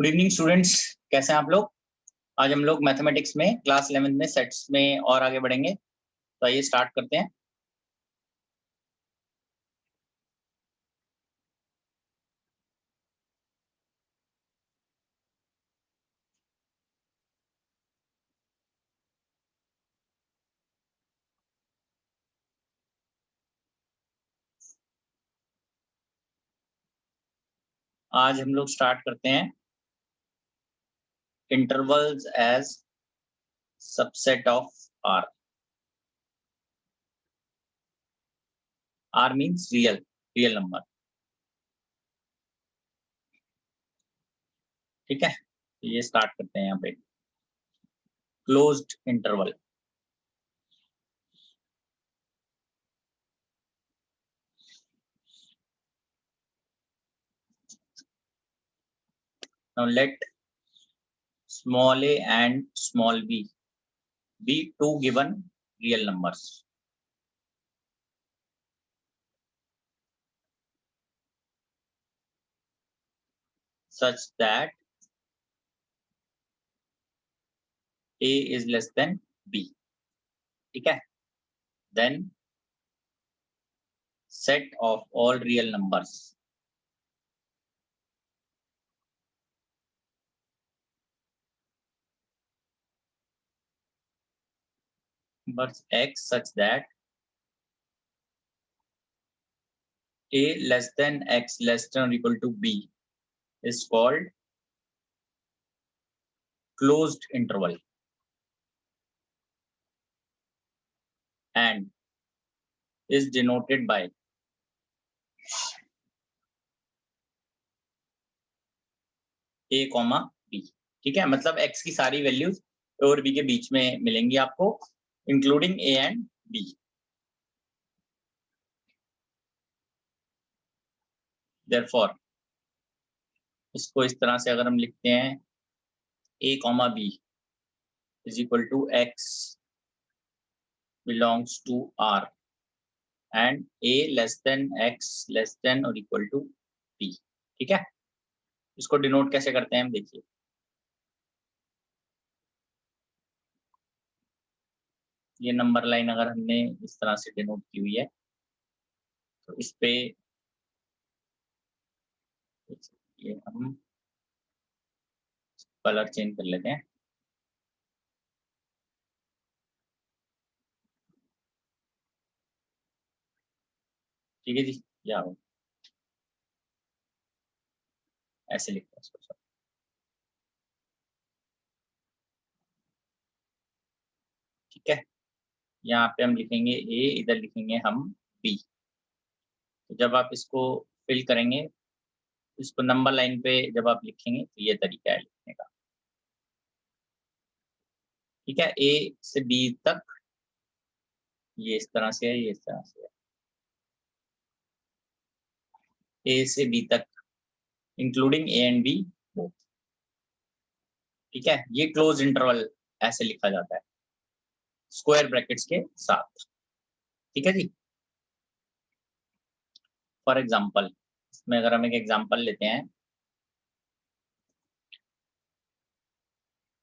Good evening students, कैसे हैं आप लोग। आज हम लोग मैथमेटिक्स में क्लास 11 में सेट्स में और आगे बढ़ेंगे। तो आइए स्टार्ट करते हैं। आज हम लोग स्टार्ट करते हैं intervals as subset of R. R means real number. ठीक है, तो ये स्टार्ट करते हैं यहाँ पे closed interval. Now let small a and small b be two given real numbers such that a is less than b. ठीक है, then set of all real numbers x such that a less than x less than or equal to b is called closed interval and is denoted by a, b। ठीक है, मतलब x की सारी values a और b के बीच में मिलेंगी आपको, including a and b। Therefore, इसको इस तरह से अगर हम लिखते हैं a, b is equal to x belongs to r and a less than x less than or equal to b। ठीक है, इसको डिनोट कैसे करते हैं हम देखिए। ये नंबर लाइन अगर हमने इस तरह से डिनोट की हुई है तो इस पे ये हम कलर चेंज कर लेते हैं। ठीक है जी, या ऐसे लिखते हैं इसको। ठीक है, यहाँ पे हम लिखेंगे a, इधर लिखेंगे हम b। तो जब आप इसको फिल करेंगे, इसको नंबर लाइन पे जब आप लिखेंगे तो ये तरीका है लिखने का। ठीक है, a से b तक ये इस तरह से है, ये इस तरह से है। a से b तक including a and b both. ठीक है, ये क्लोज इंटरवल ऐसे लिखा जाता है स्क्वायर ब्रैकेट्स के साथ। ठीक है जी, फॉर एग्जाम्पल इसमें अगर हम एक एग्जाम्पल लेते हैं,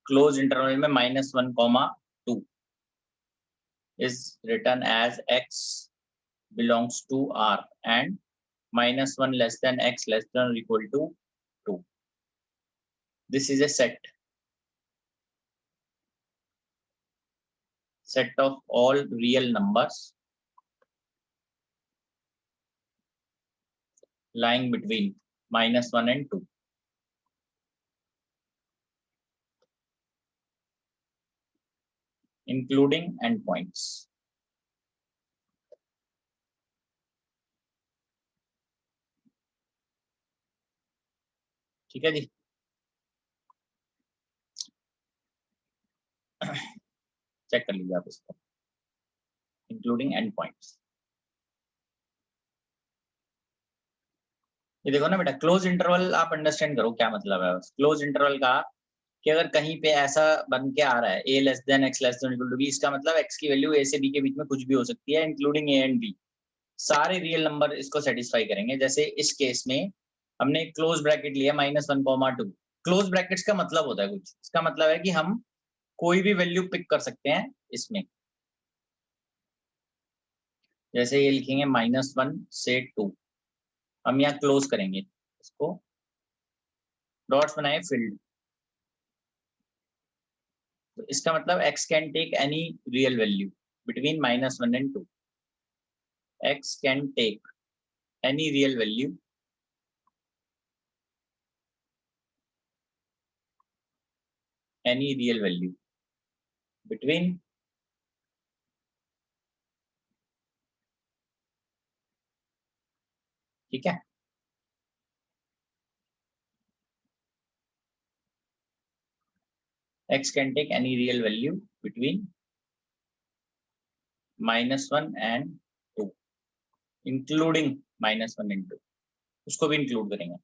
क्लोज इंटरवल में -1, 2 is written as x belongs to r and -1 less than x less than or equal to 2. This is a set of all real numbers lying between -1 and 2, including endpoints। ठीक है जी, check कर लीजिए आप इसको, including endpoints। ये देखो ना बेटा, क्लोज इंटरवल आप अंडरस्टैंड करो क्या मतलब है क्लोज इंटरवल का, कि अगर कहीं पे ऐसा बन के आ रहा है a less than x less than equal to b, इसका मतलब x की वैल्यू a से b के बीच में कुछ भी हो सकती है, इंक्लूडिंग a एंड b। सारे रियल नंबर इसको सेटिस्फाई करेंगे। जैसे इस केस में हमने क्लोज ब्रैकेट लिया -1, 2, क्लोज ब्रैकेट्स का मतलब होता है कुछ, इसका मतलब है कि हम कोई भी वैल्यू पिक कर सकते हैं इसमें। जैसे ये लिखेंगे -1 से 2, हम यहाँ क्लोज करेंगे इसको, डॉट्स बनाए फील्ड, तो इसका मतलब x can take any real value between -1 and 2। x can take any real value between ठीक है, x can take any real value between -1 and 2 including -1 and 2, उसको भी इंक्लूड करेंगे।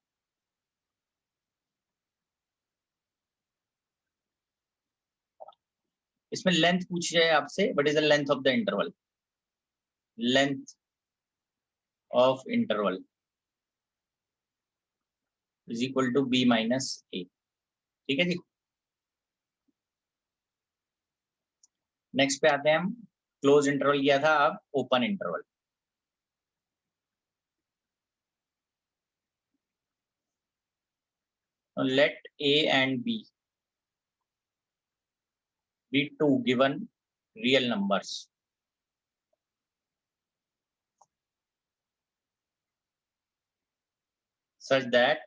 इसमें लेंथ पूछी जाए आपसे, what is the length of the interval, length of interval is equal to b minus a। ठीक है जी, नेक्स्ट पे आते हैं हम। क्लोज इंटरवल किया था, अब open interval. let a and b be two given real numbers such that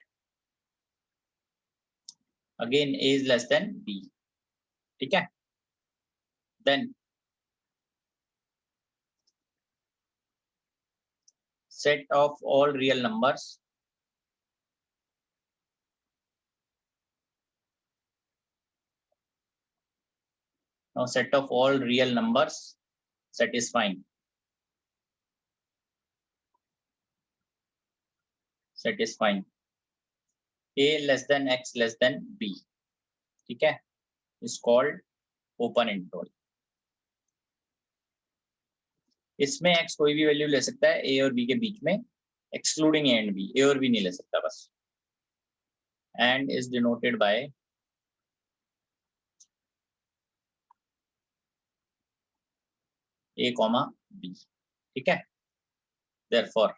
again a is less than b। ठीक है, then set of all real numbers now set of all real numbers satisfying a less than x less than b, ठीक है, is called open interval। इसमें x कोई भी value ले सकता है a और b के बीच में, excluding a and b, a और b नहीं ले सकता बस, and is denoted by a comma b। ठीक है, therefore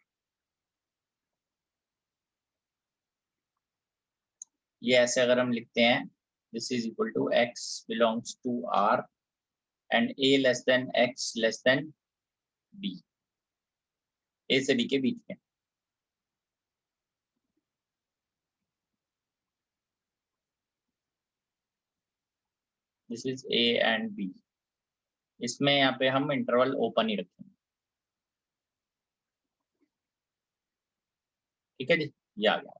ये ऐसे अगर हम लिखते हैं, this is equal to x belongs to r and a less than x less than b, a से b के बीच में। This is a and b, इसमें यहाँ पे हम इंटरवल ओपन ही रखेंगे। ठीक है जी, ये आ गया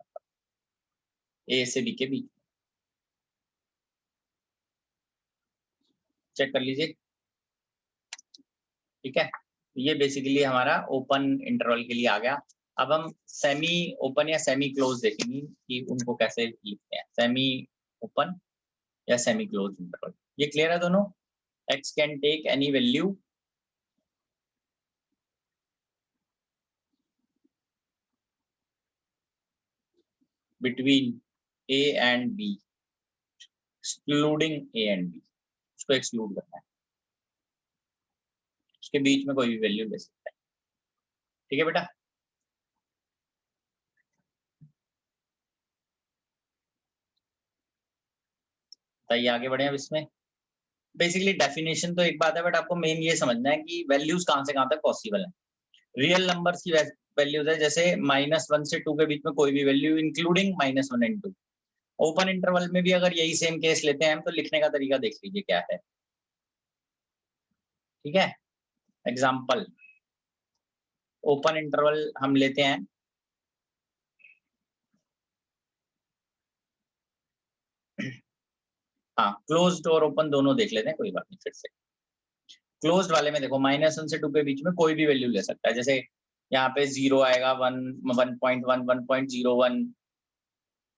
a से b के बीच में, चेक कर लीजिए। ठीक है, ये बेसिकली हमारा ओपन इंटरवल के लिए आ गया। अब हम सेमी ओपन या सेमी क्लोज देखेंगे कि उनको कैसे लिखते हैं, सेमी ओपन या सेमी क्लोज इंटरवल। ये क्लियर है दोनों? x can take any value between a and b excluding a and b, उसको एक्सक्लूड करना है, उसके बीच में कोई भी वैल्यू ले सकता है। ठीक है बेटा, बताइए आगे बढ़े अब इसमें। बेसिकली डेफिनेशन तो एक बात है, बट आपको मेन ये समझना है कि वैल्यूज कहां से कहां तक पॉसिबल है। रियल नंबर्स की वैल्यूज है, जैसे -1 से 2 के बीच में कोई भी value including -1 and 2। Open interval में भी अगर यही सेम केस लेते हैं हम, तो लिखने का तरीका देख लीजिए क्या है। ठीक है, एग्जाम्पल, ओपन इंटरवल हम लेते हैं, हाँ क्लोज्ड और ओपन दोनों देख लेते हैं, कोई बात नहीं। फिर से क्लोज्ड वाले में देखो, -1 से 2 के बीच में कोई भी वैल्यू ले सकता है, जैसे यहाँ पे 0 आएगा, 1, 1.1, 1.01,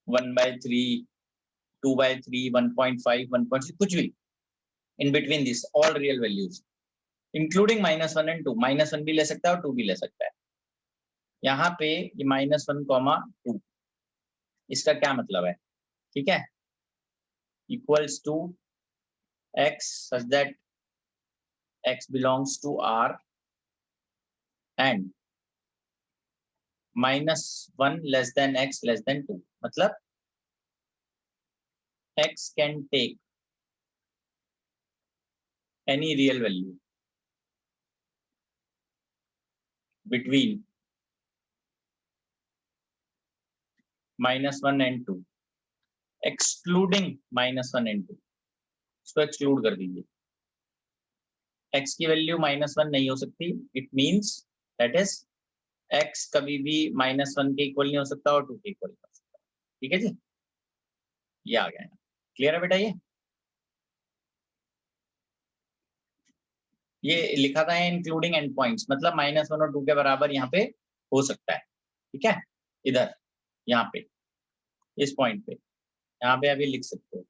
1/3, 2/3, 1.5, 1.6, कुछ भी in between this all real values including -1 and 2। -1 भी ले सकता है और 2 भी ले सकता है। यहाँ पे ये -1, 2, इसका क्या मतलब है? ठीक है, equals to x such that x belongs to R and -1 less than x less than 2. मतलब x can take any real value between -1 and 2, excluding -1 and 2. इसको एक्सक्लूड कर दीजिए, x की वैल्यू -1 नहीं हो सकती, it means that is x कभी भी -1 के इक्वल नहीं हो सकता और 2 के इक्वल नहीं हो सकता। ठीक है जी, ये आ गया, क्लियर है बेटा? ये लिखा था इंक्लूडिंग एंड पॉइंट्स, मतलब -1 और 2 के बराबर यहाँ पे हो सकता है। ठीक है, इधर यहाँ पे इस पॉइंट पे यहाँ पे अभी लिख सकते हो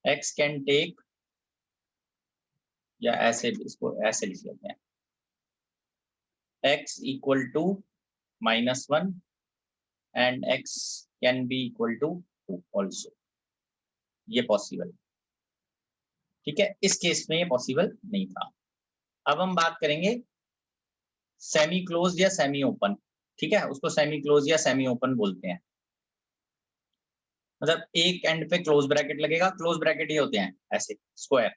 x कैन टेक, या ऐसे इसको ऐसे लिख लेते हैं, x equal to -1 and x can be equal to 2 also, ये पॉसिबल। ठीक है, इस केस में ये पॉसिबल नहीं था। अब हम बात करेंगे सेमी क्लोज या सेमी ओपन। ठीक है, उसको सेमी क्लोज या सेमी ओपन बोलते हैं, मतलब एक एंड पे क्लोज ब्रैकेट लगेगा, क्लोज ब्रैकेट ये होते हैं ऐसे स्क्वायर,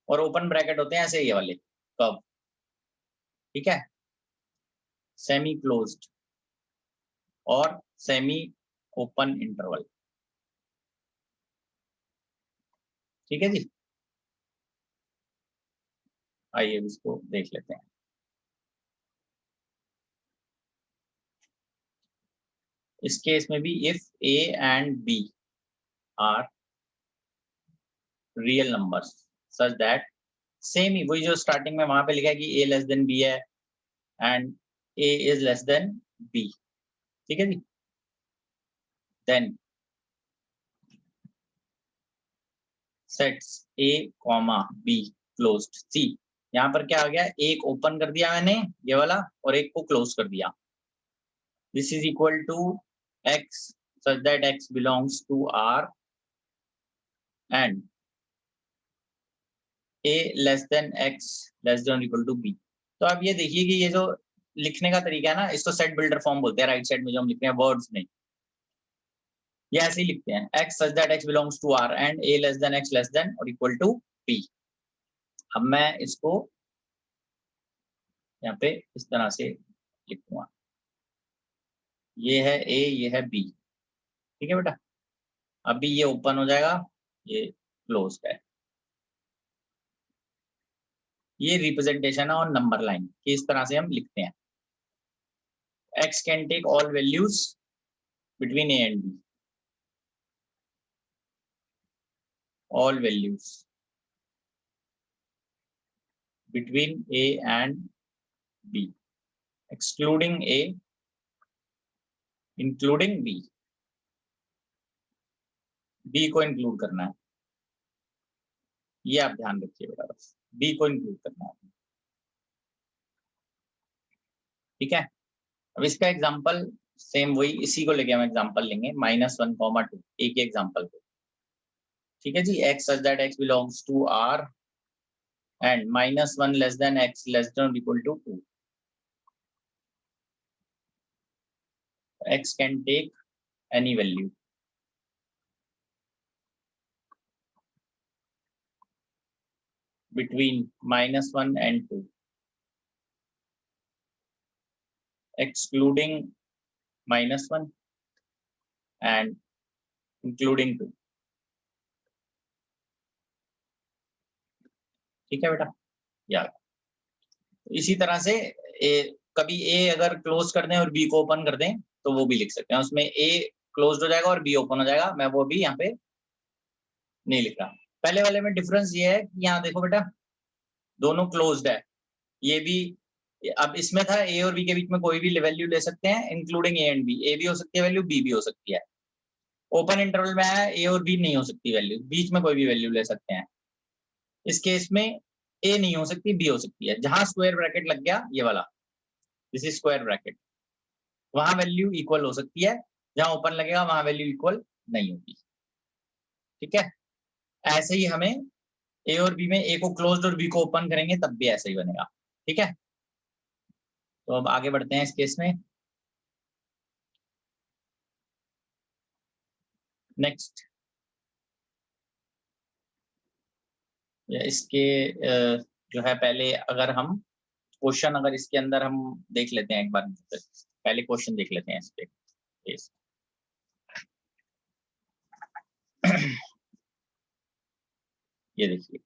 और ओपन ब्रैकेट होते हैं ऐसे ये वाले कर्व। ठीक है, सेमी क्लोज्ड और सेमी ओपन इंटरवल। ठीक है जी, आइए इसको देख लेते हैं। इस केस में भी if a and b are real numbers such that, same ही वही जो स्टार्टिंग में वहां पे लिखा है कि a लेस देन b है and a is less than b। ठीक है जी, then sets a comma b closed. See यहाँ पर क्या आ गया, एक ओपन कर दिया मैंने ये वाला और एक को क्लोज कर दिया। This is equal to x such that x belongs to R and a less than x less than or equal to b। तो अब ये देखिए कि ये जो लिखने का तरीका है ना, इसको सेट बिल्डर फॉर्म बोलते हैं। राइट साइड में जो हम लिखते हैं वर्ड्स में, ये ऐसे ही लिखते हैं, x such that x belongs to R and a less than x less than or equal to b। अब मैं इसको यहाँ पे इस तरह से लिखूंगा, ये है a, ये है b। ठीक है बेटा, अभी ये ओपन हो जाएगा, ये क्लोज है। ये रिप्रेजेंटेशन है और नंबर लाइन की, इस तरह से हम लिखते हैं, x can take all values between a and b, all values between a and b, excluding a, including b। b को इंक्लूड करना है, ये आप ध्यान रखिए बेटा, बस b को इंक्लूड करना है। ठीक है, अब इसका एग्जांपल सेम वही, इसी को लेके हम एग्जांपल लेंगे, -1, 2, एक ही एग्जांपल को। ठीक है जी, x such that x belongs to R and -1 less than x less than or equal to 2। x can take any value between -1 and 2, excluding -1 and including 2। ठीक है बेटा, या इसी तरह से कभी a अगर क्लोज कर दें और b को ओपन कर दें तो वो भी लिख सकते हैं, उसमें a क्लोज हो जाएगा और b ओपन हो जाएगा। मैं वो भी यहाँ पे नहीं लिख रहा। पहले वाले में डिफरेंस ये है कि यहाँ देखो बेटा, दोनों क्लोज्ड है, ये भी। अब इसमें था a और b के बीच में कोई भी वैल्यू ले सकते हैं, including a and b, a भी हो सकती है वैल्यू, b भी हो सकती है। ओपन इंटरवल में है a और b नहीं हो सकती वैल्यू, बीच में कोई भी वैल्यू ले सकते हैं। इस केस में a नहीं हो सकती, b हो सकती है। जहां स्क्वायर ब्रैकेट लग गया ये वाला, दिस इज स्क्वायर ब्रैकेट, वहां वैल्यू इक्वल हो सकती है। जहां ओपन लगेगा वहां वैल्यू इक्वल नहीं होगी। ठीक है, ऐसे ही हमें ए और बी में ए को क्लोज्ड और बी को ओपन करेंगे तब भी ऐसे ही बनेगा। ठीक है, तो अब आगे बढ़ते हैं इस केस में। नेक्स्ट इसके जो है पहले अगर हम क्वेश्चन अगर इसके अंदर हम देख लेते हैं एक बार, पहले क्वेश्चन देख लेते हैं इस पे। ये देखिए,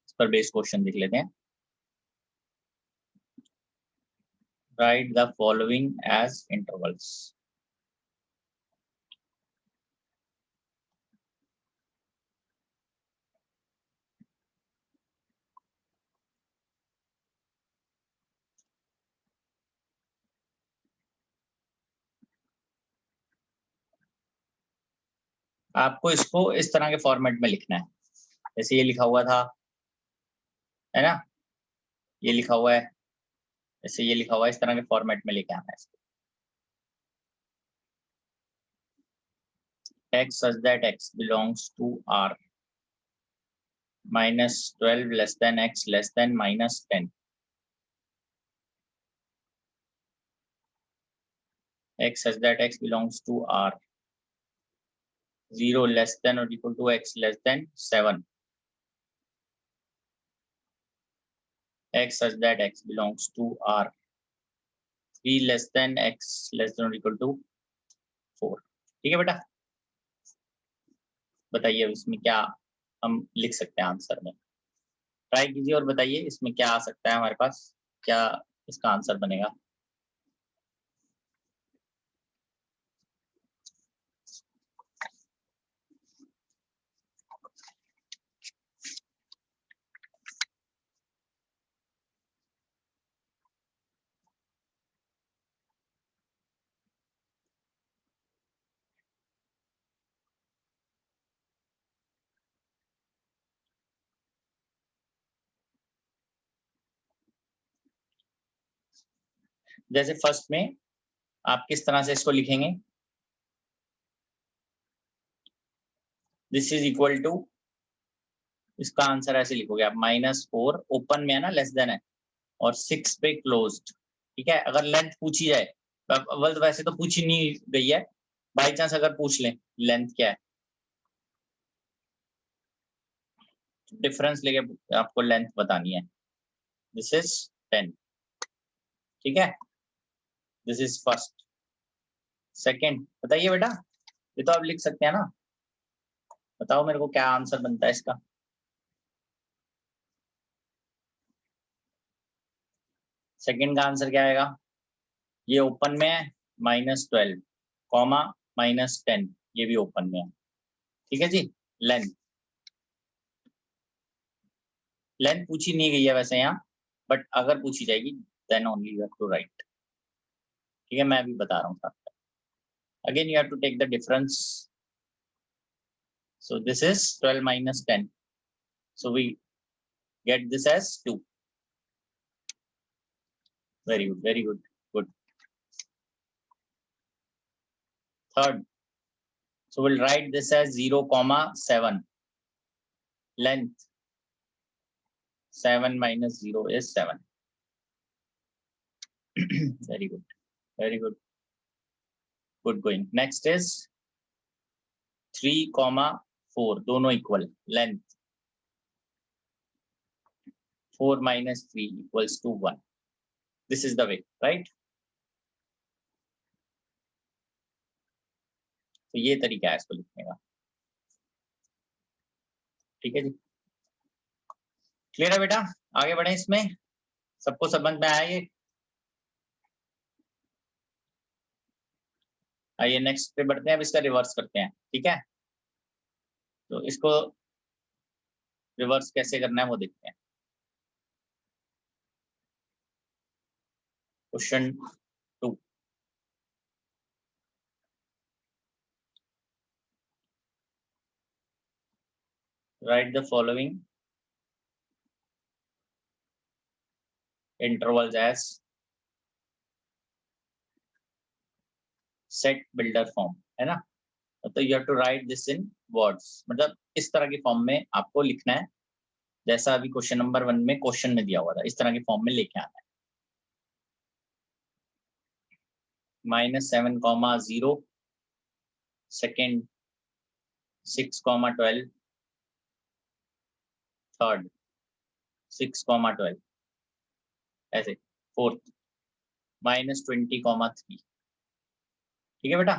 इस पर बेस क्वेश्चन देख लेते हैं। Write the following as intervals. आपको इसको इस तरह के फॉर्मेट में लिखना है, जैसे ये लिखा हुआ था, है ना, ये लिखा हुआ है, जैसे ये लिखा हुआ है, इस तरह के फॉर्मेट में लेके आना है इसको। x such that x belongs to R minus 12 less than x less than minus 10. X such that x belongs to R 0 less than or equal to x less than 7. X such that x belongs to R 3 less than x less than or equal to 4. ठीक है बेटा, बताइए इसमें क्या हम लिख सकते हैं आंसर में। ट्राई कीजिए और बताइए इसमें क्या आ सकता है हमारे पास, क्या इसका आंसर बनेगा। जैसे फर्स्ट में आप किस तरह से इसको लिखेंगे, दिस इज इक्वल टू, इसका आंसर ऐसे लिखोगे आप -4 ओपन में है ना, लेस देन है, और 6 पे क्लोज्ड। ठीक है, अगर लेंथ पूछी जाए तो वैसे तो पूछी नहीं गई है, बाई चांस अगर पूछ लें लेंथ क्या है, डिफरेंस लेके आपको लेंथ बतानी है। This is 10। ठीक है, दिस इज फर्स्ट। सेकंड बताइए बेटा, ये तो आप लिख सकते हैं ना, बताओ मेरे को क्या आंसर बनता है इसका। सेकंड का आंसर क्या आएगा, ये ओपन में है -12 कॉमा -10, ये भी ओपन में है। ठीक है जी, लेंथ, लेंथ पूछी नहीं गई है वैसे यहाँ, बट अगर पूछी जाएगी then only you have to write. ठीक है, मैं अभी बता रहा हूँ आपको। Again you have to take the difference, so this is 12 minus 10, so we get this as 2. Very good, very good, good. Third, so we'll write this as 0,7. Length 7 minus 0 is 7. Very good, very good, good going. Next is 3,4, दोनों equal. Length 4 minus 3 equals to 1. This is the way, right? तो ये तरीका है इसको लिखने का। ठीक है जी, क्लियर है बेटा, आगे बढ़े इसमें, सबको समझ में आया ये। आइए नेक्स्ट पे बढ़ते हैं, अब इसका रिवर्स करते हैं। ठीक है, तो इसको रिवर्स कैसे करना है वो देखते हैं। Question 2, write the following intervals as set builder form, है ना, तो you have to write this in words, मतलब इस तरह की फॉर्म में आपको लिखना है, जैसा अभी क्वेश्चन नंबर 1 में क्वेश्चन में दिया हुआ था, इस तरह की फॉर्म में लेके आना है। -7, 0, सेकेंड 6, 12, थर्ड 6, 12, ऐसे फोर्थ -20, 3। ठीक है बेटा,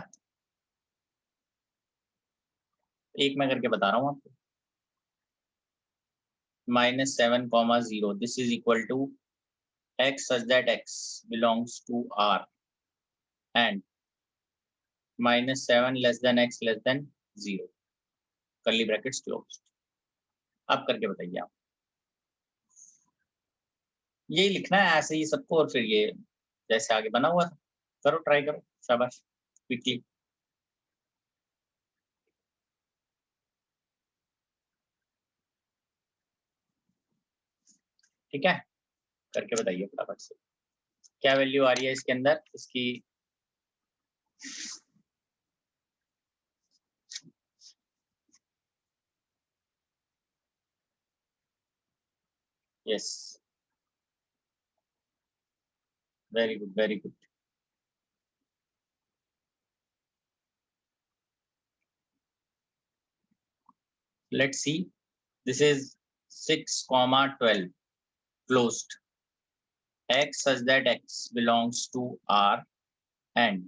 एक मैं करके बता रहा हूँ आपको। -7, 0, this is equal to x such that x belongs to R and -7 less than x less than 0, curly brackets closed। अब करके बताइए आप, यही लिखना है ऐसे ही सबको, और फिर ये जैसे आगे बना हुआ था करो, ट्राई करो, शाबाश, क्विकली। ठीक है, करके बताइए फटाफट से, क्या वैल्यू आ रही है इसके अंदर इसकी। Yes, very good, very good. Let's see, this is 6, 12 closed, x such that x belongs to R and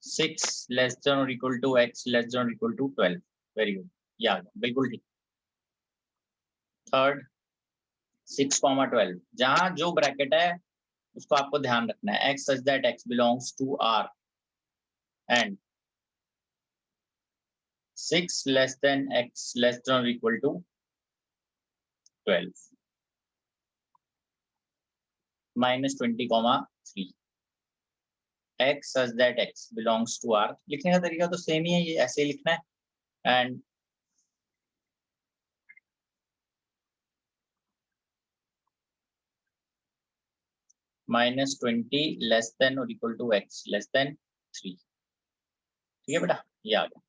6 less than or equal to x less than or equal to 12। Very good, या बिल्कुल ठीक। Third 6, 12, जहां जो bracket है उसको आपको ध्यान रखना है, x such that x belongs to R and 6 less than x less than or equal to 12, -20, 3, x such that x belongs to R। लिखने का तरीका तो सेम ही है, ये ऐसे ही लिखना है, and -20 less than or equal to x less than 3। ठीक है बेटा, ये आ गया।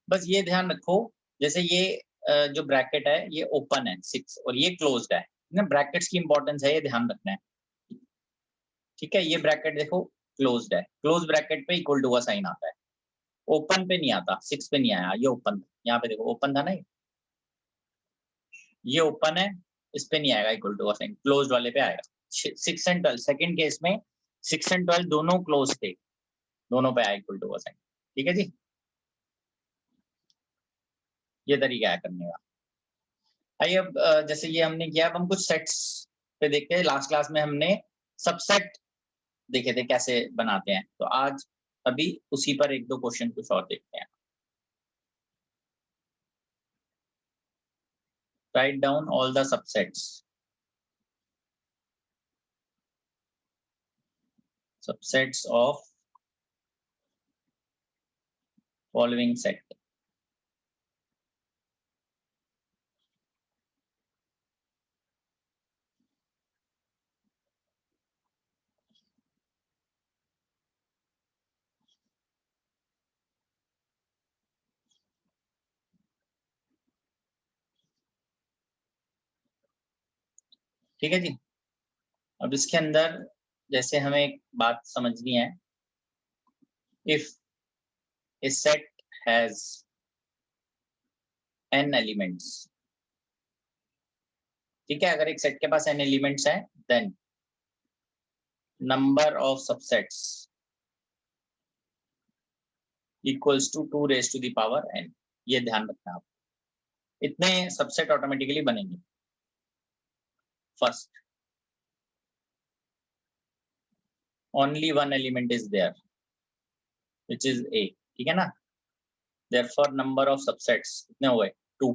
बस ये ध्यान रखो, जैसे ये जो ब्रैकेट है ये ओपन है 6 और ये क्लोज्ड है ना, ब्रैकेट्स की इंपॉर्टेंस है, ये ध्यान रखना है। ठीक है, ये ब्रैकेट देखो क्लोज्ड है, क्लोज ब्रैकेट पे इक्वल टू का साइन आता है, ओपन पे नहीं आता, 6 पे नहीं आया, ये ओपन, यहाँ पे देखो ओपन था ना, ये ओपन है, इस पे नहीं आएगा इक्वल टू का साइन, क्लोज्ड वाले पे आएगा। 6 एंड 12 सेकंड केस में 6 एंड 12 दोनों क्लोज थे, दोनों पे आया इक्वल टू का साइन। ठीक है जी, ये तरीका है करने का। आइए अब जैसे ये हमने किया, अब हम कुछ सेट्स पे देखते हैं। लास्ट क्लास में हमने सबसेट देखे थे कैसे बनाते हैं, तो आज अभी उसी पर एक दो क्वेश्चन कुछ और देखते हैं। Write down all the subsets of following set. ठीक है जी, अब इसके अंदर जैसे हमें एक बात समझनी है, if a set has n elements, ठीक है, अगर एक सेट के पास n एलिमेंट्स हैं, then number of subsets equals to 2 raise to the power n। ये ध्यान रखना आप, इतने सबसेट ऑटोमेटिकली बनेंगे। First, only one element is there which is a, ठीक है ना, देयरफॉर नंबर ऑफ सबसेट्स कितने हुए, 2,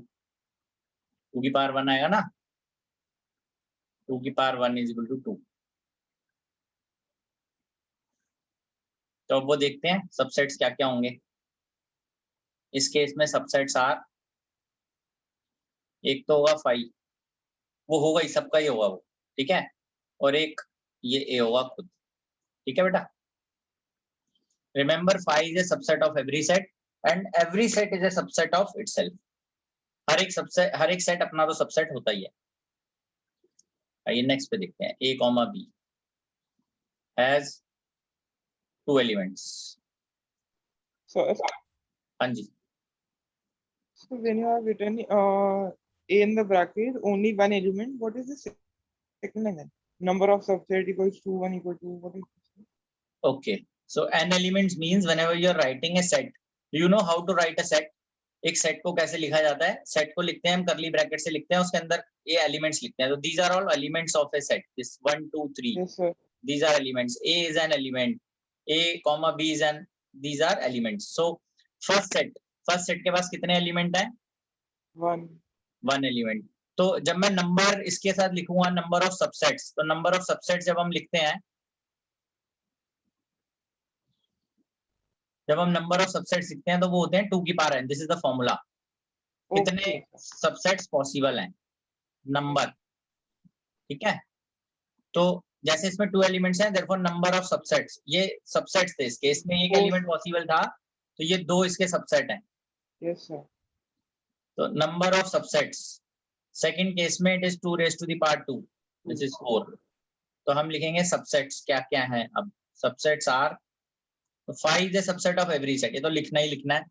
2 की पावर 1 आएगा ना, 2 की पावर 1 इज इक्वल टू 2। तो अब वो देखते हैं सबसेट्स क्या क्या होंगे। इस केस में सबसेट्स आर, एक तो होगा 5, वो होगा ही, सबका ही होगा वो, ठीक है, और एक ये ए होगा खुद। ठीक है बेटा, Remember, phi is a subset of every set and every set is a subset of itself. हर एक सेट अपना तो सबसेट होता ही है. आइए नेक्स्ट पे देखते हैं. A, B has 2 elements. So, हाँ जी. so when you have written A in the bracket, only one element, what is the second line? Number of subset equals to 1 equal to, what is this? Okay. So n elements means whenever you are writing a set, do you know how to write a set? एक set को कैसे लिखा जाता है? Set को लिखते हैं हम कर्ली ब्रैकेट से लिखते हैं, उसके अंदर ये एलिमेंट्स लिखते हैं. तो these are all elements of a set. This 1, 2, 3. Yes, sir. These are elements. A is an element. A, B is an. These are elements. So first set के पास कितने एलिमेंट हैं? One element. तो जब मैं नंबर इसके साथ लिखूंगा नंबर ऑफ सबसेट्स, तो नंबर ऑफ सबसेट्स जब हम लिखते हैं, जब हम नंबर ऑफ सबसेट्स लिखते हैं तो वो होते हैं 2 की power n. This is the formula. कितने सबसेट्स पॉसिबल हैं? नंबर. ठीक है. तो जैसे इसमें 2 एलिमेंट्स हैं, देयरफॉर नंबर ऑफ सबसेट्स, ये सबसेट्स थे इसके, इसमें एक एलिमेंट पॉसिबल था तो ये 2 इसके सबसेट हैं. Yes sir. तो number of subsets second case में it is 2 raised to the power 2 which is 4. तो हम लिखेंगे सबसेट्स क्या क्या हैं. अब सबसेट्स आर, तो 5 is a subset of every set, ये तो लिखना ही लिखना है.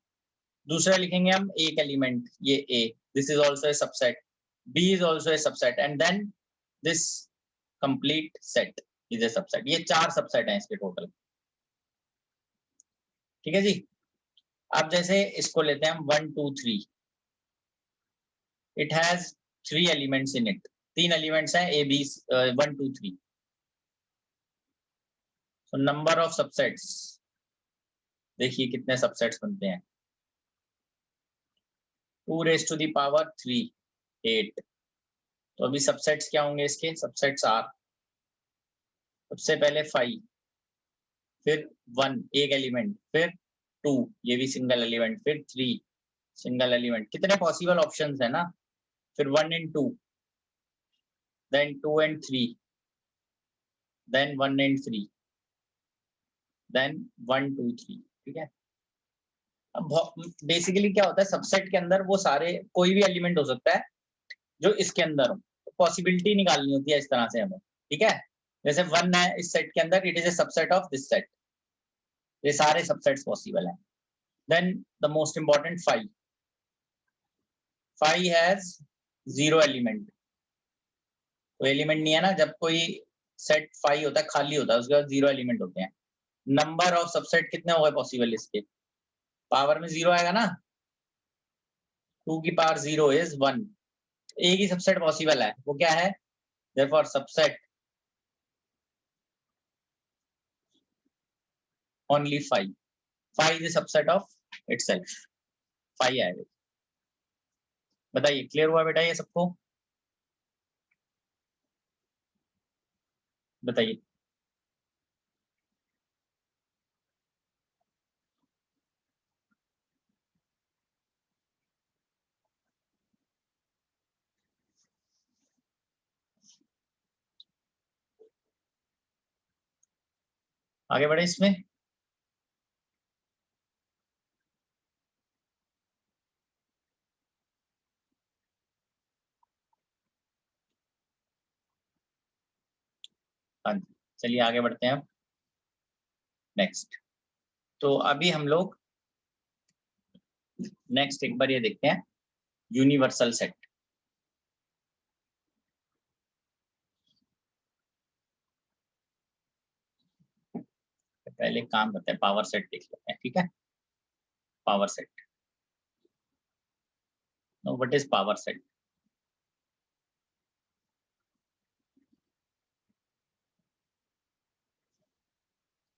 दूसरा लिखेंगे हम एक एलिमेंट, ये A, this is also a subset. B is also a subset and then this complete set is a subset. ये 4 सबसेट हैं इसके टोटल. ठीक है जी. अब जैसे इसको लेते हैं हम 1, 2, 3. It has 3 elements in it. 3 elements हैं A, B, 1, 2, 3. So number of subsets, देखिए कितने सबसेट्स बनते हैं. 2 raised to the power 3, 8. तो अभी सबसेट्स क्या होंगे इसके? सबसेट्स आर सबसे पहले 5, फिर 1 एक एलिमेंट, फिर 2 ये भी सिंगल एलिमेंट, फिर 3 सिंगल एलिमेंट. कितने पॉसिबल ऑप्शंस है ना. फिर 1 and 2, then 2 and 3, then 1 and 3, then 1, 2, 3. ठीक है. अब बेसिकली क्या होता है, सबसेट के अंदर वो सारे कोई भी एलिमेंट हो सकता है जो इसके अंदर हो. पॉसिबिलिटी निकालनी होती है इस तरह से हमें. ठीक है. जैसे 1 है इस सेट के अंदर, it is a subset of this set. ये सारे सबसेट्स पॉसिबल हैं. Then the most important 5. 5 has 0 element. कोई एलिमेंट नहीं है ना. जब कोई सेट 5 होता है खाली होता है, उसके बाद 0 एलिमेंट होते हैं. नंबर ऑफ सबसेट कितने हो गए पॉसिबल इसके? पावर में 0 आएगा ना. 2 की पावर 0 इज 1. एक ही सबसेट पॉसिबल है, वो क्या है? Therefore subset only 5. 5 is a subset of itself. 5 आएगा. बताइए क्लियर हुआ बेटा ये सबको? बताइए. आगे बढ़े इसमें. हाँ जी. चलिए आगे बढ़ते हैं. नेक्स्ट. तो अभी हम लोग नेक्स्ट एक बार ये देखते हैं यूनिवर्सल सेट. पहले काम करते हैं, पावर सेट देख लेते हैं. ठीक है. Power set. No, what is power set?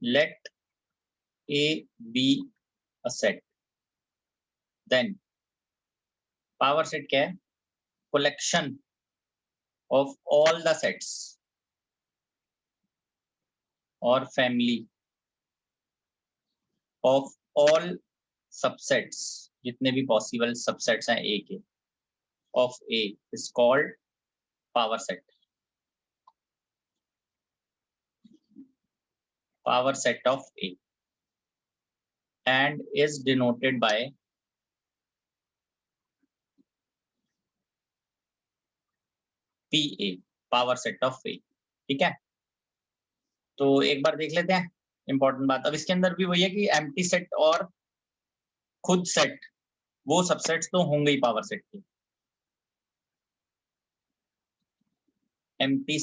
Let A be a set. Then power set क्या है? Collection of all the sets or family of all subsets, जितने भी possible subsets हैं A के, of A is called power set. Power set of A. and is denoted by PA, power set of A। ठीक है, तो एक बार देख लेते हैं इंपॉर्टेंट बात। अब इसके अंदर भी वही है कि एम्प्टी सेट और खुद सेट, वो सबसेट्स तो होंगे ही पावर सेट के। एम्प्टी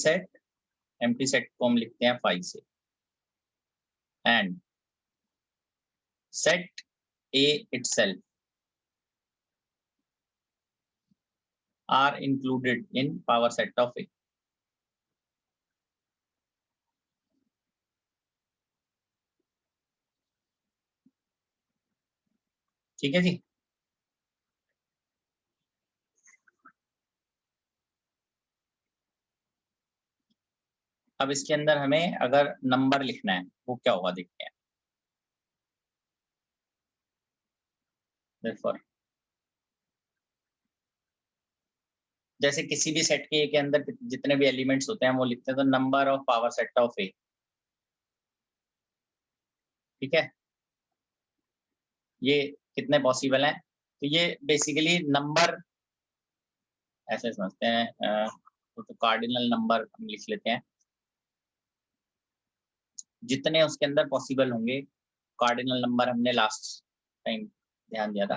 सेट को हम लिखते हैं फाई से, and set A itself are included in power set of A। ठीक है जी। अब इसके अंदर हमें अगर नंबर लिखना है वो क्या होगा देखते हैं। Therefore, जैसे किसी भी सेट के अंदर जितने भी एलिमेंट्स होते हैं वो लिखते हैं, तो number of power set of A. ठीक है, ये कितने पॉसिबल हैं, तो ये बेसिकली नंबर ऐसे समझते हैं। तो कार्डिनल नंबर हम लिख लेते हैं, जितने उसके अंदर पॉसिबल होंगे। कार्डिनल नंबर हमने लास्ट टाइम ध्यान दिया था।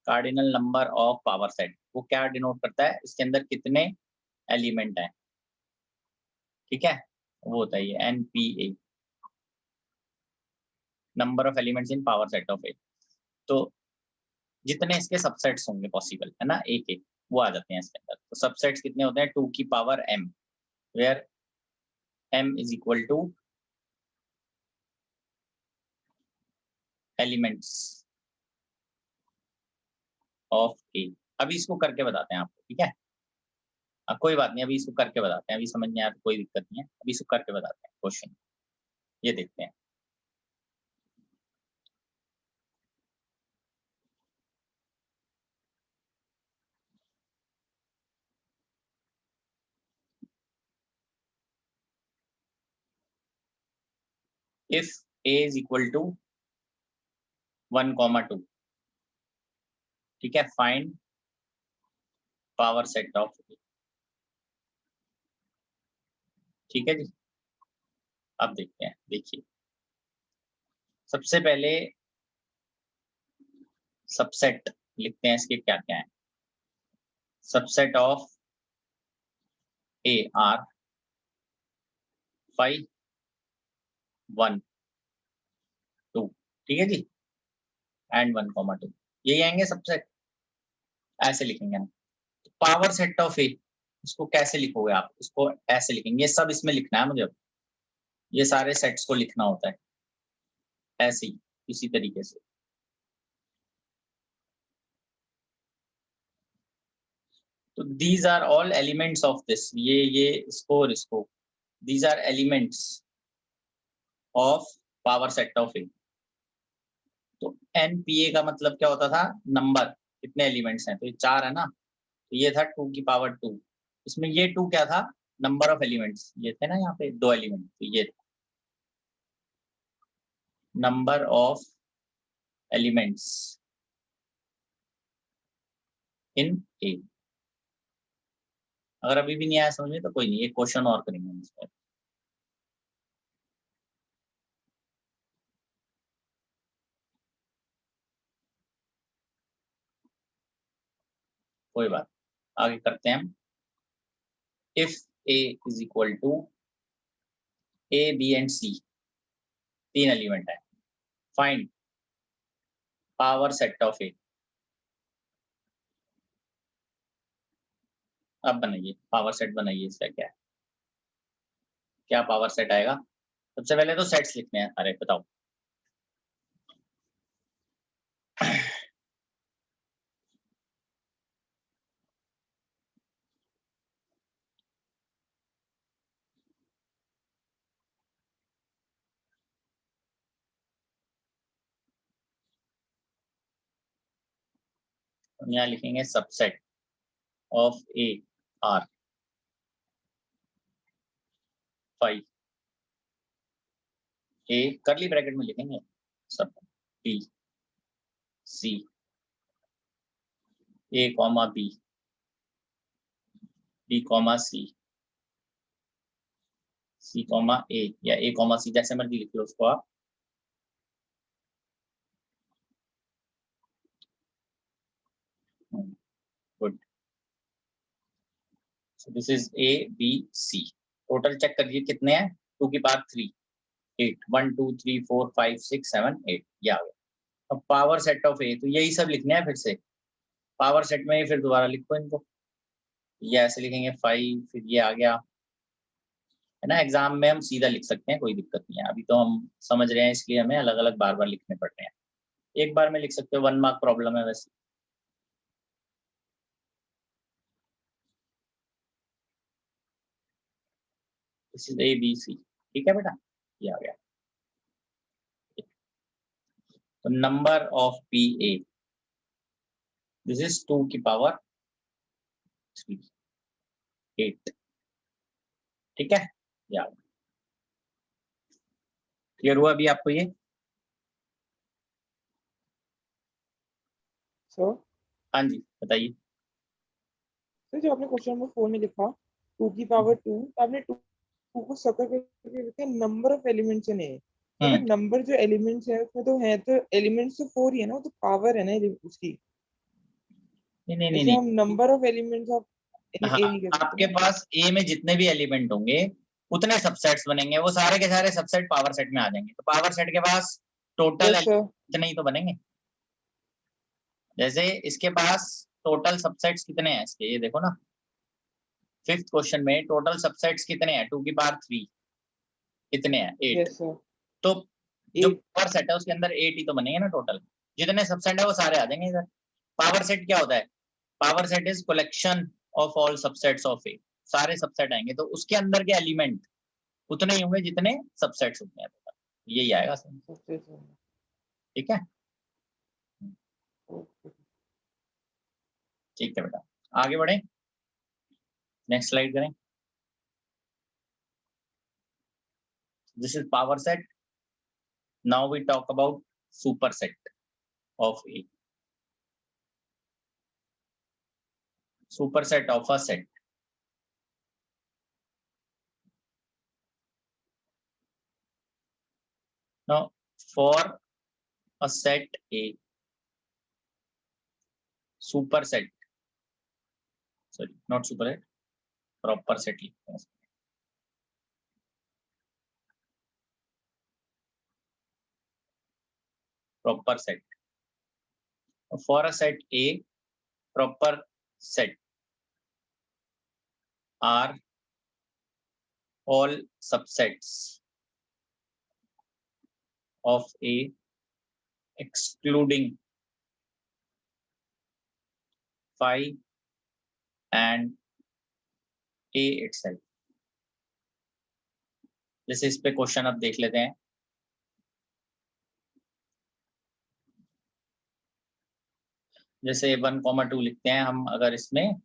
Cardinal number of power set वो क्या डिनोट करता है, इसके अंदर कितने एलिमेंट हैं। ठीक है, वो होता है ये NPA, number of elements in power set of A. तो जितने इसके सबसेट्स होंगे पॉसिबल है ना, एक एक वो आ जाते हैं इसके अंदर। तो सबसेट्स कितने होते हैं, 2 की power m, where m is equal to elements of A. अभी इसको करके बताते हैं आपको, ठीक है। कोई बात नहीं, अभी इसको करके बताते हैं, अभी समझ में आया तो कोई दिक्कत नहीं है, अभी इसको करके बताते हैं क्वेश्चन। ये देखते हैं। If a is equal to 1,2, ठीक है, find power set of A. ठीक है जी, अब देखते हैं। देखिए, सबसे पहले सबसेट लिखते हैं, इसके क्या क्या है। सबसेट ऑफ ए आर 5, 1, 2, ठीक है जी, एंड 1,2, यही आएंगे सबसेट। ऐसे लिखेंगे हम। तो पावर सेट ऑफ ए, इसको कैसे लिखोगे आप, इसको ऐसे लिखेंगे। ये सब इसमें लिखना है मुझे, ये सारे सेट्स को लिखना होता है ऐसे ही, इसी तरीके से। तो these are all elements of this, ये इसको और इसको, these are elements of power set of A. तो NPA का मतलब क्या होता था, नंबर, कितने एलिमेंट्स हैं, तो ये 4 है ना, तो ये था 2 की पावर 2। इसमें ये 2 क्या था, नंबर ऑफ एलिमेंट्स, ये थे ना यहाँ पे 2 एलिमेंट, तो ये नंबर ऑफ एलिमेंट्स इन ए। अगर अभी भी नहीं आया समझ में तो कोई नहीं, एक क्वेश्चन और करेंगे हम इस पर। कोई बात, आगे करते हैं हम। If A is equal to A, B and C, 3 element है, find power set of A. अब बनाइए पावर सेट, बनाइए इसका क्या है, क्या पावर सेट आएगा। सबसे पहले तो सेट्स लिखने हैं, अरे बताओ। हम यहाँ लिखेंगे सबसेट ऑफ ए आर 5, ए करली ब्रैकेट में लिखेंगे सब। B, C, A, B, B, C, C, A या A, C, जैसे मर्जी लिख लो उसको आप। Good. So this is A, B, C. Total check करिए कितने हैं, 2 की पावर 3, 8, 1 2 3 4 5 6 7 8, ये आ गया। अब पावर सेट ऑफ A, तो यही सब लिखने हैं फिर से पावर सेट में ही, फिर दोबारा लिखो इनको, ये ऐसे लिखेंगे 5, फिर ये आ गया है ना। एग्जाम में हम सीधा लिख सकते हैं, कोई दिक्कत नहीं है, अभी तो हम समझ रहे हैं इसलिए हमें अलग अलग बार बार लिखने पड़ रहे हैं। एक बार में लिख सकते हो, 1 मार्क प्रॉब्लम है वैसे। This is A, B, C, ठीक है बेटा, ये आ गया। तो number of PA, this is 2 की पावर 3, 8, ठीक है, ये आ गया। क्लियर हुआ अभी आपको ये? सर हाँ जी बताइए। सर जो आपने क्वेश्चन नंबर 4 में लिखा 2 की पावर 2, तो आपने 2 को सर्कल करके लिखा नंबर ऑफ एलिमेंट्स इन ए। तो फिर नंबर जो एलिमेंट्स है उसमें तो है, तो एलिमेंट्स तो 4 ही है ना, वो तो पावर है ना उसकी। नहीं नहीं नहीं ऐसे नहीं, हम नंबर ऑफ एलिमेंट्स ऑफ इन हाँ, ए नहीं कर सकते आपके ना। पास A में जितने भी एलिमेंट होंगे उतने सबसेट्स बनेंगे, वो सारे के सारे सबसेट पावर सेट में आ जाएंगे। तो पावर सेट के पास टोटल यस सर। इतने ही तो बनेंगे। जैसे इसके पास टोटल सबसेट्स कितने हैं इसके, ये देखो ना, 5th क्वेश्चन में टोटल सबसेट्स कितने हैं, 2 की पावर 3, कितने हैं 8। Yes sir. तो जो 8। पावर सेट है उसके अंदर 8 ही तो बनेंगे ना टोटल, जितने सबसेट है वो सारे आ जाएंगे इधर। पावर सेट क्या होता है? Power set is collection of all subsets of A, सारे सबसेट आएंगे तो उसके अंदर के एलिमेंट उतने ही होंगे जितने सबसेट्स होते हैं, यही आएगा सर, सबसे सर। ठीक है। ओके। ठीक है बेटा, आगे बढ़े, नेक्स्ट स्लाइड करें। This is power set, now we talk about super set of A, super set of a set. Now for a set A, superset, sorry, not superset, proper set लिखते हैं, proper set. For a set A, proper set are all subsets of A excluding phi and A itself. जैसे इस पे question अब देख लेते हैं। जैसे 1,2 लिखते हैं हम, अगर इसमें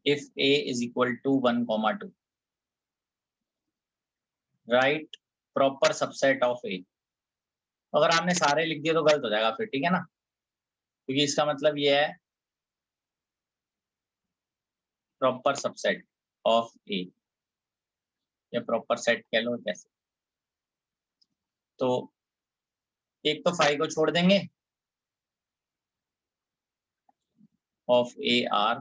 if A is equal to 1,2, write proper subset of A। अगर आपने सारे लिख दिए तो गलत हो जाएगा फिर, ठीक है ना, क्योंकि इसका मतलब ये है प्रॉपर सबसेट ऑफ ए, या प्रॉपर सेट कह लो कैसे। तो एक तो फाइव को छोड़ देंगे, ऑफ ए आर,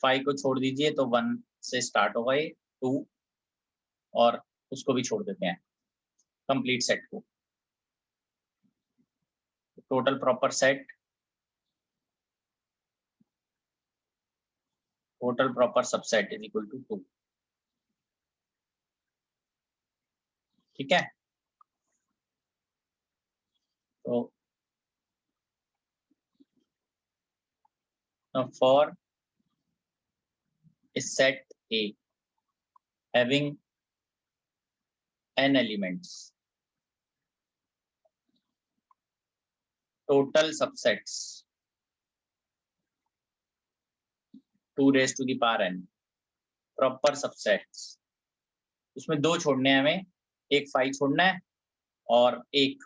फाइव को छोड़ दीजिए तो 1 से स्टार्ट होगा ये 2, और उसको भी छोड़ देते हैं कंप्लीट सेट को। Total proper set, total proper subset is equal to 2, ठीक है। तो for a set A having n elements, total subsets 2 raised to the power n, proper subsets, उसमें दो छोड़ने हैं हमें, एक 5 छोड़ना है और एक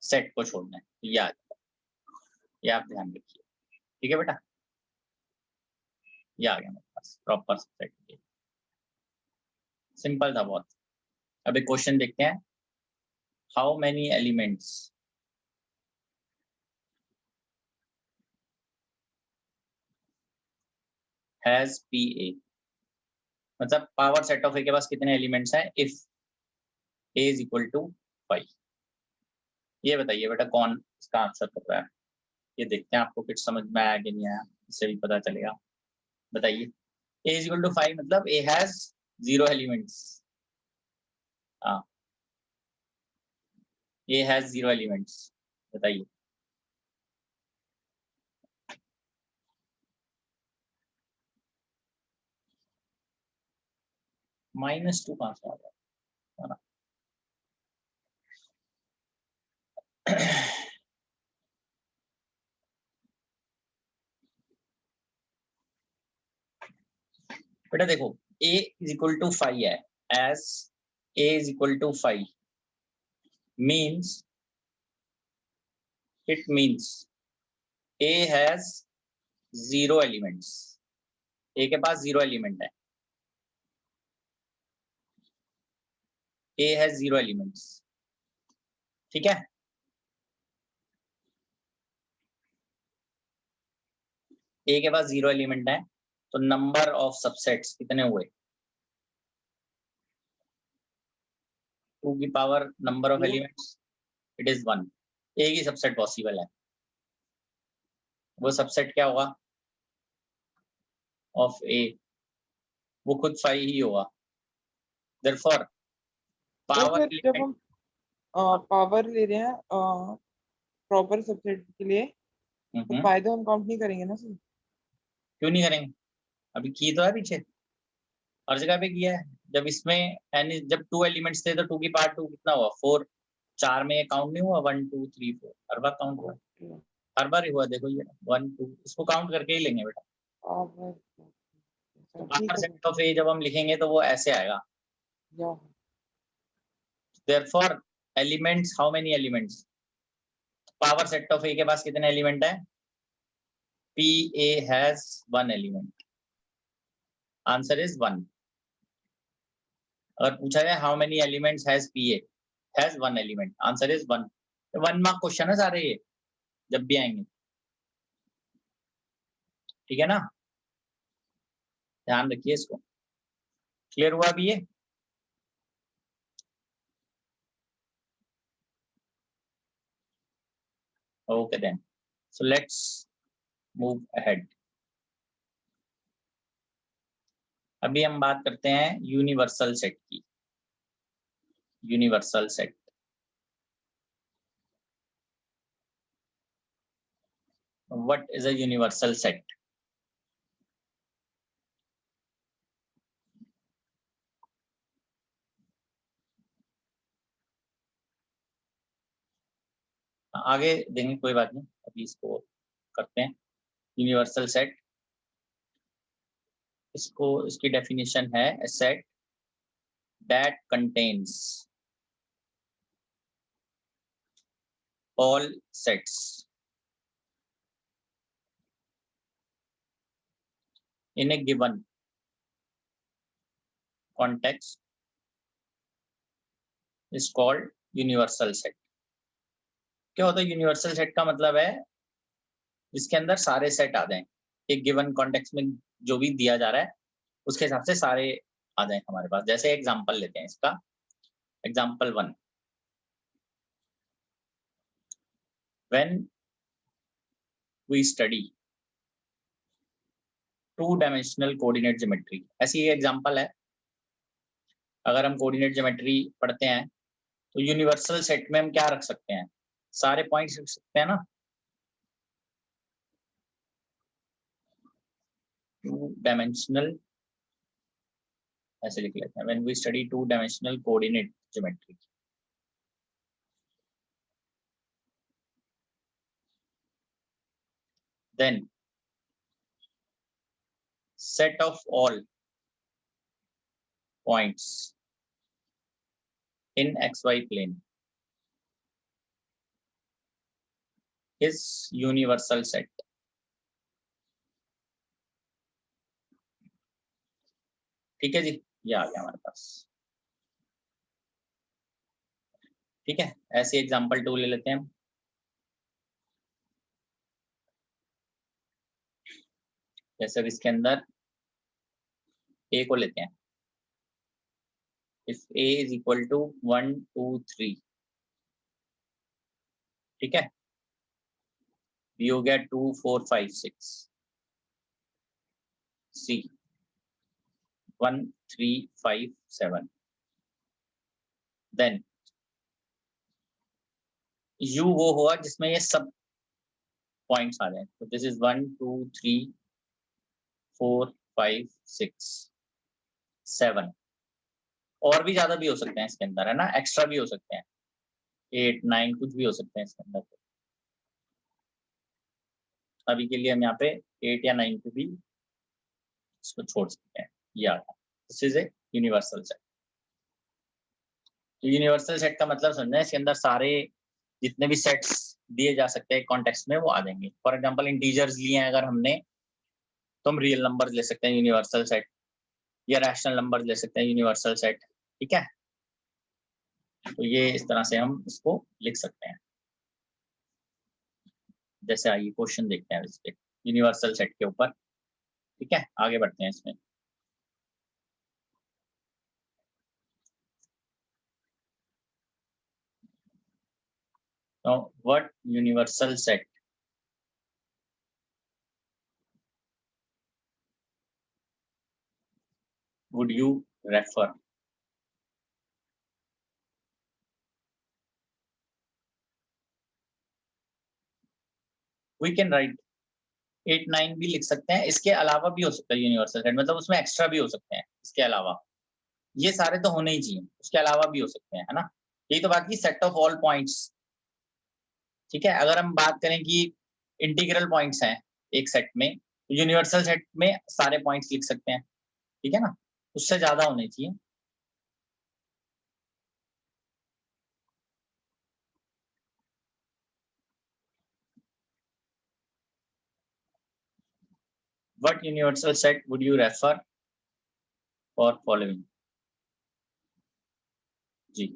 सेट को छोड़ना है, ये आप ध्यान रखिए। ठीक है बेटा, ये आ गया मेरे पास प्रॉपर सेट। सिंपल था बहुत। अब एक क्वेश्चन देखते हैं, how many elements has P ए, मतलब पावर सेट ऑफ ए के पास कितने एलिमेंट्स हैं if A is equal to 5। ये बताइए बेटा कौन इसका आंसर कर रहा है, ये देखते हैं आपको कुछ समझ में आया कि नहीं आया, इससे भी पता चलेगा। बताइए, ए इज इक्वल टू 5 मतलब ए हैज 0 एलिमेंट्स। हाँ, ए हैज 0 एलिमेंट्स, बताइए। -2 कहाँ से आ गया, है ना? बेटा देखो, a इज इक्वल टू 5 है, as a is equal to 5 means, it means a has 0 elements. a के पास 0 एलिमेंट है, a हैज 0 एलिमेंट्स। ठीक है, a के पास 0 एलिमेंट है, तो नंबर ऑफ सबसेट्स कितने हुए? 2 की power number of elements, it is 1। एक ही सबसेट पॉसिबल है, वो सबसेट क्या होगा ऑफ a? वो खुद 5 ही होगा। देयरफॉर तो पावर फिर जब एलिमेंट, हम पावर ले रहे हैं प्रॉपर सबसेट के लिए, तो फायदा हम काउंट नहीं करेंगे ना सर? क्यों नहीं करेंगे? अभी की तो है पीछे, हर जगह पे किया है। जब इसमें जब 2 एलिमेंट्स थे तो 2 की पावर 2 कितना हुआ? 4। 4 में काउंट नहीं हुआ? 1 2 3 4, हर बार काउंट हुआ, हर बार ही हुआ। देखो ये 1 2, इसको काउंट करके ही लेंगे बेटा। पावर, तो ठीक पावर है सेट ऑफ ए जब हम लिखेंगे तो वो ऐसे आएगा। Sir. Therefore elements, how many elements? Power set of A के पास कितने एलिमेंट है? P A has 1 element, answer is 1। अगर पूछा जाए how many elements has P A, has 1 element, answer is 1। 1 mark question है सारे ये, जब भी आएंगे। ठीक है ना, ध्यान रखिए इसको। क्लियर हुआ अभी ये? Okay then, so let's move ahead. अभी हम बात करते हैं यूनिवर्सल सेट की। Universal set, what is a universal set? आगे देंगे, कोई बात नहीं, अभी इसको करते हैं। यूनिवर्सल सेट, इसको, इसकी डेफिनेशन है a set that contains all sets in a given context is called universal set। क्या होता है यूनिवर्सल सेट का? मतलब है जिसके अंदर सारे सेट आ जाएं, एक गिवन कॉन्टेक्स्ट में जो भी दिया जा रहा है उसके हिसाब से सारे आ जाएं हमारे पास। जैसे एग्जांपल लेते हैं इसका, example 1, when we study 2 dimensional coordinate geometry, ऐसी ये एग्जांपल है। अगर हम कोऑर्डिनेट ज्योमेट्री पढ़ते हैं तो यूनिवर्सल सेट में हम क्या रख सकते हैं? सारे पॉइंट्स रख सकते हैं ना। 2 डायमेंशनल, ऐसे लिख लेते हैं, when we study 2 dimensional coordinate geometry, then set of all points in XY plane is universal set. ठीक है जी, ये आ गया हमारे पास। ठीक है, ऐसे एग्जांपल 2 ले लेते हैं हम। जैसे अब इसके अंदर A को लेते हैं। If A is equal to 1 2 3, ठीक है, B हो गया 2 4 5 6, C 1 3 5 7, देन U वो होगा जिसमें ये सब पॉइंट्स आ जाए। तो दिस इज 1 2 3 4 5 6 7, और भी ज्यादा भी हो सकते हैं इसके अंदर, है ना, एक्स्ट्रा भी हो सकते हैं, 8 9 कुछ भी हो सकते हैं इसके अंदर। अभी के लिए हम यहाँ पे 8 या 9 को भी इसको छोड़ सकते हैं। ये आ गया, this is a universal set. तो यूनिवर्सल सेट का मतलब समझना है, इसके अंदर सारे जितने भी सेट्स दिए जा सकते हैं कॉन्टेक्स्ट में वो आ जाएंगे। फॉर एग्जांपल इंटीजर्स लिए हैं अगर हमने, तो हम रियल नंबर्स ले सकते हैं यूनिवर्सल सेट, या रैशनल नंबर्स ले सकते हैं यूनिवर्सल सेट। ठीक है, तो ये इस तरह से हम इसको लिख सकते हैं। जैसे आइए क्वेश्चन देखते हैं इस पे यूनिवर्सल सेट के ऊपर। ठीक है, आगे बढ़ते हैं इसमें। तो what universal set would you refer? We can write 8 9 भी लिख सकते हैं, इसके अलावा भी हो सकता है यूनिवर्सल सेट, मतलब उसमें एक्स्ट्रा भी हो सकते हैं इसके अलावा। ये सारे तो होने ही चाहिए, उसके अलावा भी हो सकते हैं, है ना। यही तो बात की सेट ऑफ ऑल पॉइंट्स। ठीक है, अगर हम बात करें कि इंटीग्रल पॉइंट्स हैं एक सेट में, यूनिवर्सल सेट में सारे पॉइंट्स लिख सकते हैं। ठीक है ना, उससे ज्यादा होने चाहिए। What universal set would you refer for following? Ji,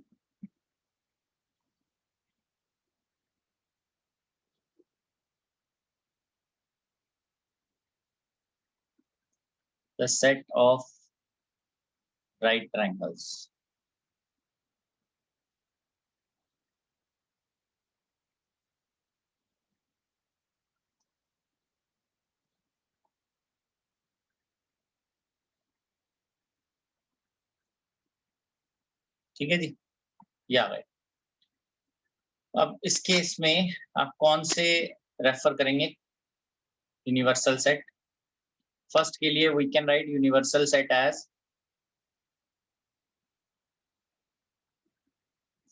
the set of right triangles. ठीक है जी, ये आ गए। अब इस केस में आप कौन से रेफर करेंगे यूनिवर्सल सेट? फर्स्ट के लिए we can write universal set as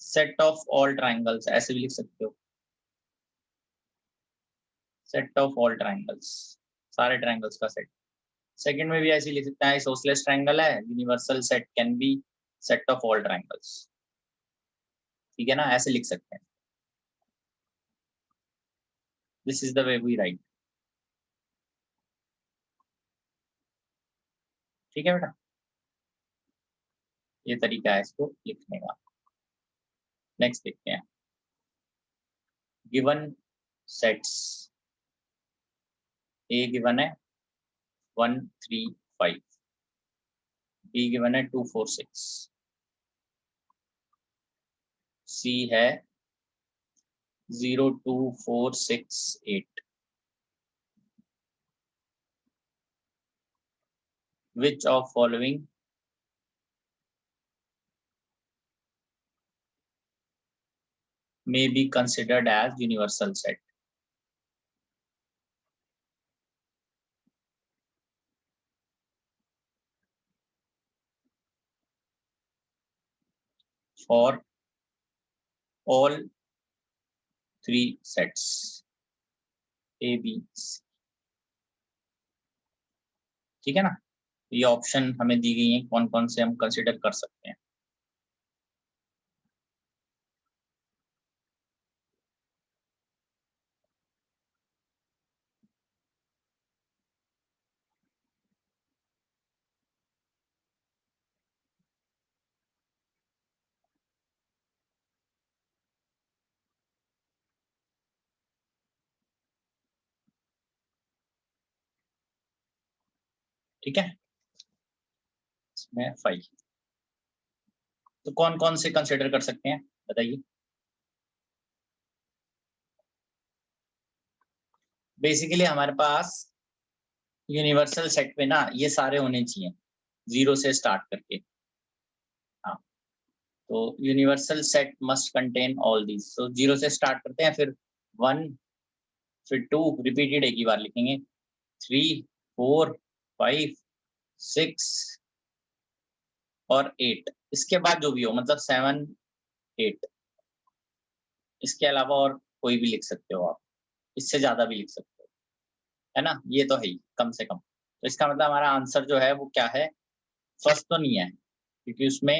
set of all triangles, ऐसे भी लिख सकते हो, सेट ऑफ ऑल ट्राइंगल्स, सारे ट्राइंगल्स का सेट। सेकंड में भी ऐसे लिख सकते हैं, आइसोसेलेस ट्राइंगल है, universal set can be set of all triangles. ठीक है ना, ऐसे लिख सकते हैं। This is the way we write. ठीक है बेटा, ये तरीका है इसको लिखने का। नेक्स्ट देखते हैं, गिवन सेट्स। ए गिवन है 1 3 5, बी गिवन है 2 4 6, सी है 0 2 4 6 8। Which of following may be considered as universal set? For all three sets A, B, C. ठीक है ना, ये ऑप्शन हमें दी गई है कौन कौन से हम कंसिडर कर सकते हैं। ठीक है, इसमें 5। तो कौन कौन से कंसिडर कर सकते हैं बताइए। बेसिकली हमारे पास यूनिवर्सल सेट में ना ये सारे होने चाहिए 0 से स्टार्ट करके। हाँ, तो universal set must contain all these. तो 0 से स्टार्ट करते हैं, फिर 1, फिर 2 रिपीटेड एक ही बार लिखेंगे, 3, 4, 5, 6 और 8। इसके बाद जो भी हो, मतलब 7, 8, इसके अलावा और कोई भी लिख सकते हो आप, इससे ज्यादा भी लिख सकते हो, है ना। ये तो है ही कम से कम। तो इसका मतलब हमारा आंसर जो है वो क्या है, फर्स्ट तो नहीं है क्योंकि उसमें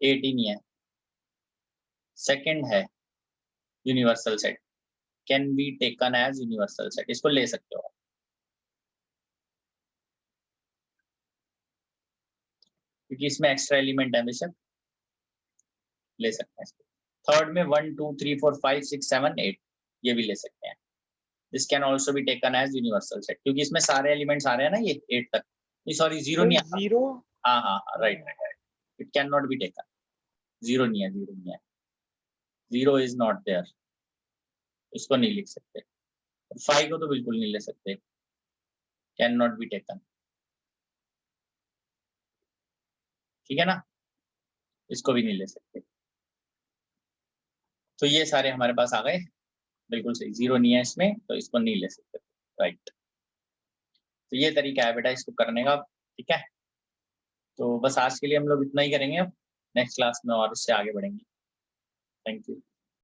8 ही नहीं है। सेकंड है universal set, can be taken as universal set, इसको ले सकते हो आप। क्योंकि इसमें एक्स्ट्रा एलिमेंट है, बेशक ले सकते हैं इसको। थर्ड में 1, 2, 3, 4, 5, 6, 7, 8 ये भी ले सकते हैं। This can also be taken as universal set, क्योंकि इसमें सारे एलिमेंट्स आ रहे हैं ना, ये 8 तक। सॉरी 0 नहीं आता। 0 हाँ हाँ हाँ, right right right, it can not be taken. 0 नहीं है, 0 नहीं है, 0 इज नॉट देयर, इसको नहीं लिख सकते। 5 को तो बिल्कुल नहीं ले सकते, कैन नॉट बी टेकन, ठीक है ना, इसको भी नहीं ले सकते। तो ये सारे हमारे पास आ गए, बिल्कुल सही। 0 नहीं है इसमें, तो इसको नहीं ले सकते, राइट। तो ये तरीका है बेटा इसको करने का, ठीक है। तो बस आज के लिए हम लोग इतना ही करेंगे, अब नेक्स्ट क्लास में और इससे आगे बढ़ेंगे। Thank you.